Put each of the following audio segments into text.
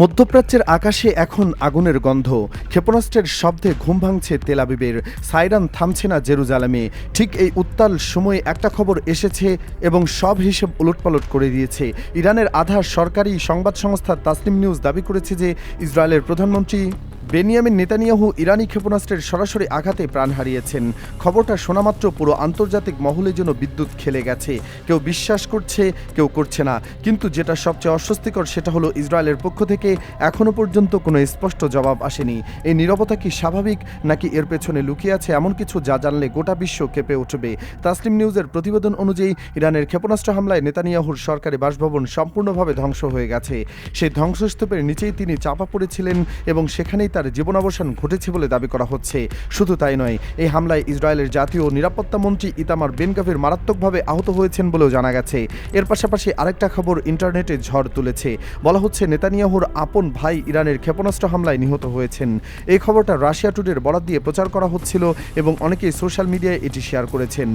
মধ্যপ্রাচ্যের আকাশে এখন আগুনের গন্ধ, ক্ষেপণাস্ত্রের শব্দে ঘুম ভাঙছে তেল আবিবের, সাইরান থামছে না জেরুজালেমে। ঠিক এই উত্তাল সময়ে একটা খবর এসেছে এবং সব হিসেব উলটপালট করে দিয়েছে। ইরানের আধা সরকারি সংবাদ সংস্থা তাসনিম নিউজ দাবি করেছে যে ইসরায়েলের প্রধানমন্ত্রী বেনিয়ামিন নেতানিয়াহু ইরানি ক্ষেপণাস্ত্রের সরাসরি আঘাতে প্রাণ হারিয়েছেন। খবরটা শোনামাত্র পুরো আন্তর্জাতিক মহলে যেন বিদ্যুৎ খেলে গেছে। কেউ বিশ্বাস করছে, কেউ করছে না। কিন্তু যেটা সবচেয়ে অস্বস্তিকর সেটা হলো ইসরায়েলের পক্ষ থেকে এখনও পর্যন্ত কোনো স্পষ্ট জবাব আসেনি। এই নীরবতা কি স্বাভাবিক, নাকি এর পেছনে লুকিয়ে আছে এমন কিছু যা জানলে গোটা বিশ্ব কেঁপে উঠবে? তাসনিম নিউজের প্রতিবেদন অনুযায়ী ইরানের ক্ষেপণাস্ত্র হামলায় নেতানিয়াহুর সরকারি বাসভবন সম্পূর্ণভাবে ধ্বংস হয়ে গেছে। সেই ধ্বংসস্তূপের নিচেই তিনি চাপা পড়েছিলেন এবং সেখানেই তার জীবনাবসান ঘটেছে বলে দাবি করা হচ্ছে। শুধু তাই নয়, এই হামলায় ইসরায়েলের জাতীয় নিরাপত্তা মন্ত্রী ইতামার বেন গাভির মারাত্মকভাবে আহত হয়েছেন বলেও জানা গেছে। এর পাশাপাশি আরেকটা খবর ইন্টারনেটে ঝড় তুলেছে। বলা হচ্ছে নেতানিয়াহুর আপন ভাই ইরানের ক্ষেপণাস্ত্র হামলায় নিহত হয়েছেন। এই খবরটা রাশিয়া টুডের বরাত দিয়ে প্রচার করা হচ্ছিল এবং অনেকেই সোশ্যাল মিডিয়ায় এটি শেয়ার করেছেন।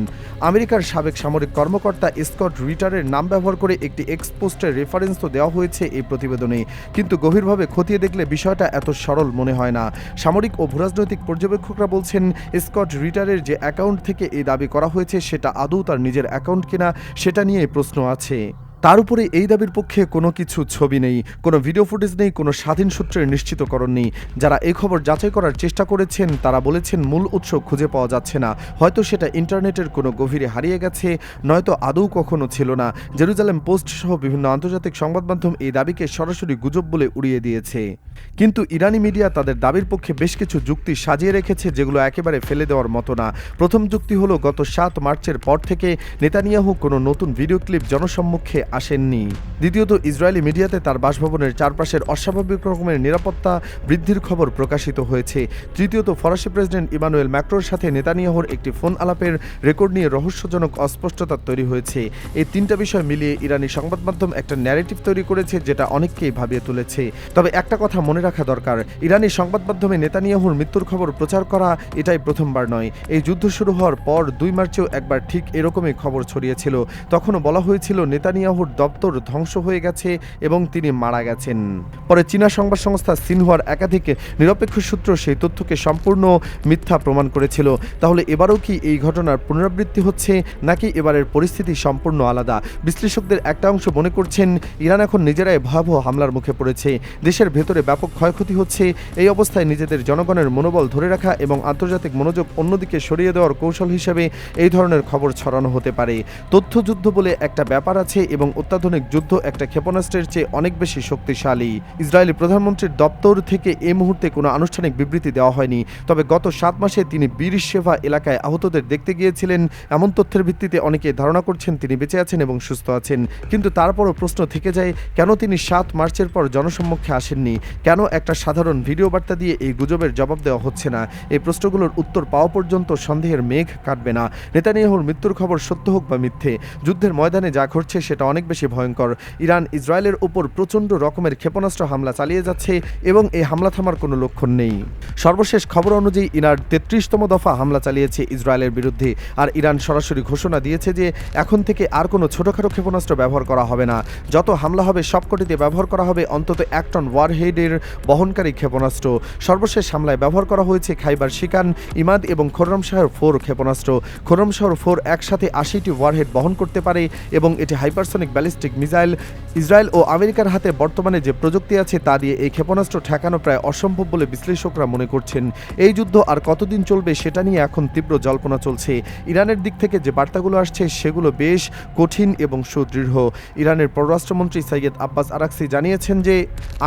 আমেরিকার সাবেক সামরিক কর্মকর্তা স্কট রিটারের নাম ব্যবহার করে একটি এক্স পোস্টের রেফারেন্স তো দেওয়া হয়েছে এই প্রতিবেদনে, কিন্তু গভীরভাবে খতিয়ে দেখলে বিষয়টা এত সরল মনে হয় না। সামরিক ও ভূরাজনৈতিক পর্যবেক্ষকরা বলছেন স্কট রিটারের যে অ্যাকাউন্ট থেকে এই দাবি করা হয়েছে সেটা আদৌ তার নিজের অ্যাকাউন্ট কিনা সেটা নিয়ে প্রশ্ন আছে। তার উপরে এই দাবির পক্ষে কোনো কিছু ছবি নেই, কোনো ভিডিও ফুটেজ নেই, কোনো স্বাধীন সূত্রের নিশ্চিতকরণ নেই। যারা এই খবর যাচাই করার চেষ্টা করেছেন তারা বলেছেন মূল উৎস খুঁজে পাওয়া যাচ্ছে না। হয়তো সেটা ইন্টারনেটের কোনো গভীরে হারিয়ে গেছে, নয়তো আদৌ কখনো ছিল না। জেরুজালেম পোস্ট সহ বিভিন্ন আন্তর্জাতিক সংবাদ মাধ্যম এই দাবিকে সরাসরি গুজব বলে উড়িয়ে দিয়েছে। কিন্তু ইরানি মিডিয়া তাদের দাবির পক্ষে বেশ কিছু যুক্তি সাজিয়ে রেখেছে যেগুলো একেবারে ফেলে দেওয়ার মতো না। প্রথম যুক্তি হলো গত 7 মার্চের পর থেকে নেতানিয়াহু কোনো নতুন ভিডিও ক্লিপ জনসম্মুখে আসেননি। দ্বিতীয়ত, ইসরায়েলি মিডিয়াতে তার বাসভবনের চারপাশের অস্বাভাবিক রকমের নিরাপত্তা বৃদ্ধির খবর প্রকাশিত হয়েছে। তৃতীয়ত, ফরাসি প্রেসিডেন্ট ইমানুয়েল ম্যাক্রোর সাথে নেতানিয়াহুর একটি ফোন আলাপের রেকর্ড নিয়ে রহস্যজনক অস্পষ্টতা তৈরি হয়েছে। এই তিনটা বিষয় মিলিয়ে ইরানি সংবাদ মাধ্যম একটা ন্যারেটিভ তৈরি করেছে যেটা অনেককেই ভাবিয়ে তুলেছে। তবে একটা কথা মনে রাখা দরকার, ইরানি সংবাদ মাধ্যমে নেতানিয়াহুর মৃত্যুর খবর প্রচার করা এটাই প্রথমবার নয়। এই যুদ্ধ শুরু হওয়ার পর 2 মার্চেও একবার ঠিক এরকমই খবর ছড়িয়েছিল। তখনও বলা হয়েছিল নেতানিয়াহুর দপ্তর ধ্বংস হয়ে গেছে এবং তিনি মারা গেছেন। পরে চীনা সংবাদ সংস্থা সিনহুয়ার একাধিক নিরপেক্ষ সূত্র সেই তথ্যকে সম্পূর্ণ মিথ্যা প্রমাণ করেছিল। তাহলে এবারও কি এই ঘটনার পুনরাবৃত্তি হচ্ছে, নাকি এবারের পরিস্থিতি সম্পূর্ণ আলাদা? বিশ্লেষকদের একটা অংশ মনে করছেন ইরান এখন নিজেরাই ভয়াবহ হামলার মুখে পড়েছে। দেশের ভেতরে ব্যাপক ক্ষয়ক্ষতি হচ্ছে। এই অবস্থায় নিজেদের জনগণের মনোবল ধরে রাখা এবং আন্তর্জাতিক মনোযোগ অন্যদিকে সরিয়ে দেওয়ার কৌশল হিসেবে এই ধরনের খবর ছড়ানো হতে পারে। তথ্যযুদ্ধ বলে একটা ব্যাপার আছে এবং অত্যাধুনিক যুদ্ধ একটা ক্ষেপণাস্ত্রের চেয়ে অনেক বেশি শক্তিশালী। ইসরায়েলি প্রধানমন্ত্রীর দপ্তর থেকে এই মুহূর্তে কোনো আনুষ্ঠানিক বিবৃতি দেওয়া হয়নি। তবে গত 7 মাসে তিনি বীর সেভা এলাকায় আহতদের দেখতে গিয়েছিলেন। এমন তথ্যের ভিত্তিতে অনেকে ধারণা করছেন তিনি বেঁচে আছেন এবং সুস্থ আছেন। কিন্তু তারপরও প্রশ্ন থেকে যায়, কেন তিনি 7 মার্চের পর জনসম্মুখে আসেননি? কেন একটা সাধারণ ভিডিও বার্তা দিয়ে এই গুজবের জবাব দেওয়া হচ্ছে না? এই প্রশ্নগুলোর উত্তর পাওয়া পর্যন্ত সন্দেহের মেঘ কাটবে না। নেতানিয়াহুর মৃত্যুর খবর সত্য হোক বা মিথ্যে, যুদ্ধের ময়দানে যা ঘটছে সেটা অনেক বেশি ভয়ঙ্কর। ইরান ইসরায়েলের উপর প্রচণ্ড রকমের ক্ষেপণাস্ত্র হামলা চালিয়ে যাচ্ছে এবং এই হামলা থামার কোনো লক্ষণ নেই। সর্বশেষ খবর অনুযায়ী ইরান 33তম দফা হামলা চালিয়েছে ইসরায়েলের বিরুদ্ধে। আর ইরান সরাসরি ঘোষণা দিয়েছে যে এখন থেকে আর কোনো ছোটখাটো ক্ষেপণাস্ত্র ব্যবহার করা হবে না। যত হামলা হবে সবকটিতে ব্যবহার করা হবে অন্তত 1 টন ওয়ারহেডের বহনকারী ক্ষেপণাস্ত্র। সর্বশেষ হামলায় ব্যবহার করা হয়েছে খাইবার শিকান, ইমাদ এবং খোররমশাহর 4 ক্ষেপণাস্ত্র। খোররমশাহর 4 একসাথে 80টি ওয়ারহেড বহন করতে পারে এবং এটি হাইপারসনিক ব্যালিস্টিক মিসাইল। ইসরায়েল ও আমেরিকার হাতে বর্তমানে যে প্রযুক্তি আছে তা দিয়ে এই ক্ষেপণাস্ত্র ঠেকানো প্রায় অসম্ভব বলে বিশ্লেষকরা মনে করছেন। এই যুদ্ধ আর কতদিন চলবে সেটা নিয়ে এখন তীব্র জল্পনা চলছে। ইরানের দিক থেকে যে বার্তাগুলো আসছে সেগুলো বেশ কঠিন এবং সুদৃঢ়। ইরানের পররাষ্ট্রমন্ত্রী সৈয়দ আব্বাস আরাকসি জানিয়েছেন যে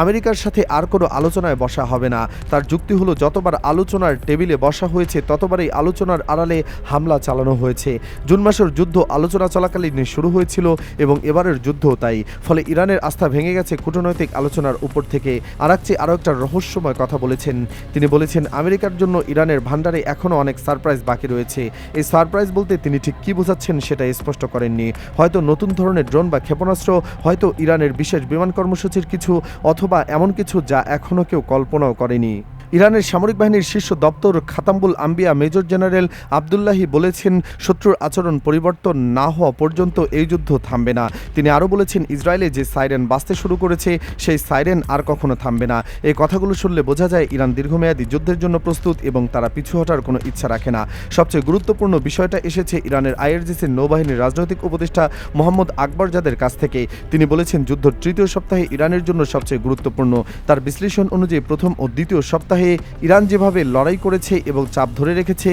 আমেরিকার সাথে আর কোনো আলোচনায় বসা হবে না। তার যুক্তি হলো যতবার আলোচনার টেবিলে বসা হয়েছে ততবারই আলোচনার আড়ালে হামলা চালানো হয়েছে। জুন মাসের যুদ্ধ আলোচনা চলাকালীন শুরু হয়েছিল এবং এবারের যুদ্ধও তাই। ফলে ইরানের আস্থা ভেঙে গেছে কূটনৈতিক আলোচনার উপর থেকে। আরাকচি আরও একটা রহস্যময় কথা বলেছেন। তিনি বলেছেন আমেরিকার জন্য ইরানের ভান্ডারে এখনও অনেক সারপ্রাইজ বাকি রয়েছে। এই সারপ্রাইজ বলতে তিনি ঠিক কী বোঝাচ্ছেন সেটা স্পষ্ট করেননি। হয়তো নতুন ধরনের ড্রোন বা ক্ষেপণাস্ত্র, হয়তো ইরানের বিশেষ বিমান কর্মসূচির কিছু, অথবা এমন কিছু যা এখনও কেউ কল্পনাও করেনি। ইরানের সামরিক বাহিনীর শীর্ষ দপ্তর খাতামুল আম্বিয়া মেজর জেনারেল আবদুল্লাহি বলেছেন, শত্রুর আচরণ পরিবর্তন না হওয়া পর্যন্ত এই যুদ্ধ থামবে না। তিনি আরও বলেছেন, ইসরায়েলে যে সাইরেন বাজতে শুরু করেছে সেই সাইরেন আর কখনো থামবে না। এই কথাগুলো শুনলে বোঝা যায় ইরান দীর্ঘমেয়াদী যুদ্ধের জন্য প্রস্তুত এবং তারা পিছু হটার কোনো ইচ্ছা রাখে না। সবচেয়ে গুরুত্বপূর্ণ বিষয়টা এসেছে ইরানের আইআরজিসির নৌবাহিনীর রাজনৈতিক উপদেষ্টা মোহাম্মদ আকবরজাদের কাছ থেকে। তিনি বলেছেন, যুদ্ধের তৃতীয় সপ্তাহে ইরানের জন্য সবচেয়ে গুরুত্বপূর্ণ। তার বিশ্লেষণ অনুযায়ী প্রথম ও দ্বিতীয় সপ্তাহে ইরান যেভাবে লড়াই করেছে এবং চাপ ধরে রেখেছে,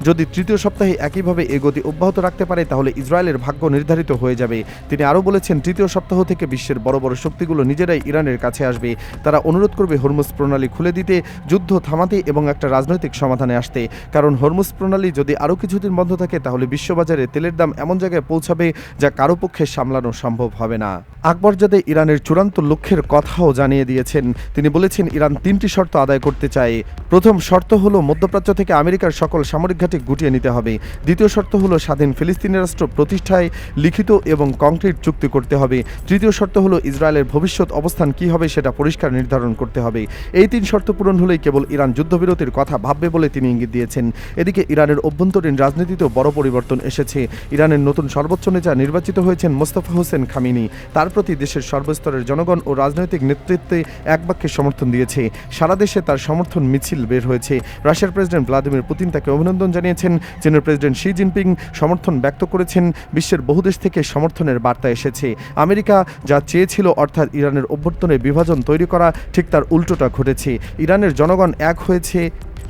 যদি তৃতীয় সপ্তাহে একইভাবে এ গতি অব্যাহত রাখতে পারে তাহলে ইসরায়েলের ভাগ্য নির্ধারিত হয়ে যাবে। তিনি আরও বলেছেন, তৃতীয় সপ্তাহ থেকে বিশ্বের বড় বড় শক্তিগুলো নিজেরাই ইরানের কাছে আসবে। তারা অনুরোধ করবে হরমুজ প্রণালী খুলে দিতে, যুদ্ধ থামাতে এবং একটা রাজনৈতিক সমাধানে আসতে। কারণ হরমুজ প্রণালী যদি আরও কিছুদিন বন্ধ থাকে তাহলে বিশ্ববাজারে তেলের দাম এমন জায়গায় পৌঁছাবে যা কারো পক্ষে সামলানো সম্ভব হবে না। আকবরজাদে ইরানের চূড়ান্ত লক্ষ্যের কথাও জানিয়ে দিয়েছেন। তিনি বলেছেন, ইরান 3টি শর্ত আদায় করতে চায়। প্রথম শর্ত হলো মধ্যপ্রাচ্য থেকে আমেরিকার সকল সামরিক ঘাঁটি গুটিয়ে নিতে হবে। দ্বিতীয় শর্ত হলো স্বাধীন ফিলিস্তিনি রাষ্ট্র প্রতিষ্ঠায় লিখিত এবং কংক্রিট চুক্তি করতে হবে। তৃতীয় শর্ত হলো ইসরায়েলের ভবিষ্যৎ অবস্থান কী হবে সেটা পরিষ্কার নির্ধারণ করতে হবে। এই 3 শর্ত পূরণ হলেই কেবল ইরান যুদ্ধবিরতির কথা ভাববে বলে তিনি ইঙ্গিত দিয়েছেন। এদিকে ইরানের অভ্যন্তরীণ রাজনীতিতেও বড় পরিবর্তন এসেছে। ইরানের নতুন সর্বোচ্চ নেতা নির্বাচিত হয়েছেন মোস্তফা হোসেন খামিনি। তার প্রতি দেশের সর্বস্তরের জনগণ ও রাজনৈতিক নেতৃত্বে এক বাক্যে সমর্থন দিয়েছে। সারা দেশে তার সমর্থন মিছিল বের হয়েছে। রাশিয়ার প্রেসিডেন্ট ভ্লাদিমির পুতিন তাকে অভিনন্দন জানিয়েছেন। চীনের প্রেসিডেন্ট শি জিনপিং সমর্থন ব্যক্ত করেছেন। বিশ্বের বহু দেশ থেকে সমর্থনের বার্তা এসেছে। আমেরিকা যা চেয়েছিল, অর্থাৎ ইরানের অভ্যন্তরে বিভাজন তৈরি করা, ঠিক তার উল্টোটা ঘটেছে। ইরানের জনগণ এক হয়েছে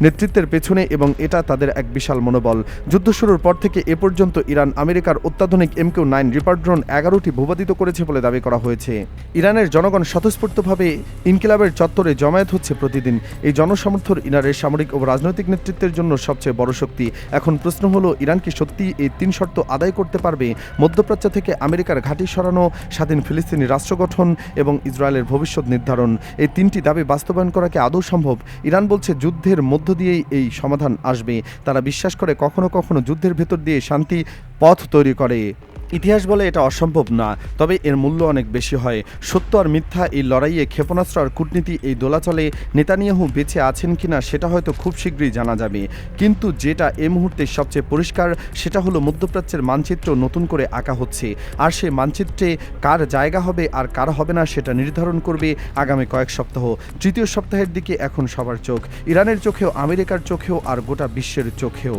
নেতৃত্বের পেছনে এবং এটা তাদের এক বিশাল মনোবল। যুদ্ধ শুরুর পর থেকে এ পর্যন্ত ইরান আমেরিকার অত্যাধুনিক MQ-9 রিপার ড্রোন 11টি ভূপাতিত করেছে বলে দাবি করা হয়েছে। ইরানের জনগণ স্বতঃস্ফূর্তভাবে ইনকিলাবের চত্বরে জমায়েত হচ্ছে প্রতিদিন। এই জনসমর্থন ইরানের সামরিক ও রাজনৈতিক নেতৃত্বের জন্য সবচেয়ে বড় শক্তি। এখন প্রশ্ন হলো, ইরান কি সত্যি এই 3 শর্ত আদায় করতে পারবে? মধ্যপ্রাচ্য থেকে আমেরিকার ঘাঁটি সরানো, স্বাধীন ফিলিস্তিনি রাষ্ট্র গঠন এবং ইসরায়েলের ভবিষ্যৎ নির্ধারণ, এই 3টি দাবি বাস্তবায়ন করা কি আদৌ সম্ভব? ইরান বলছে যুদ্ধের মধ্য দিয়েই এই সমাধান আসবে। তারা বিশ্বাস করে কখনো কখনো যুদ্ধের ভেতর দিয়ে শান্তি পথ তৈরি করে। ইতিহাস বলে এটা অসম্ভব না, তবে এর মূল্য অনেক বেশি হয়। সত্য আর মিথ্যা এই লড়াইয়ে ক্ষেপণাস্ত্র আর কূটনীতি এই দোলাচলে নেতানিয়াহু বেঁচে আছেন কিনা সেটা হয়তো খুব শীঘ্রই জানা যাবে। কিন্তু যেটা এই মুহূর্তে সবচেয়ে পরিষ্কার সেটা হলো মধ্যপ্রাচ্যের মানচিত্র নতুন করে আঁকা হচ্ছে। আর সেই মানচিত্রে কার জায়গা হবে আর কার হবে না সেটা নির্ধারণ করবে আগামী কয়েক সপ্তাহ। তৃতীয় সপ্তাহের দিকে এখন সবার চোখ, ইরানের চোখেও, আমেরিকার চোখেও আর গোটা বিশ্বের চোখেও।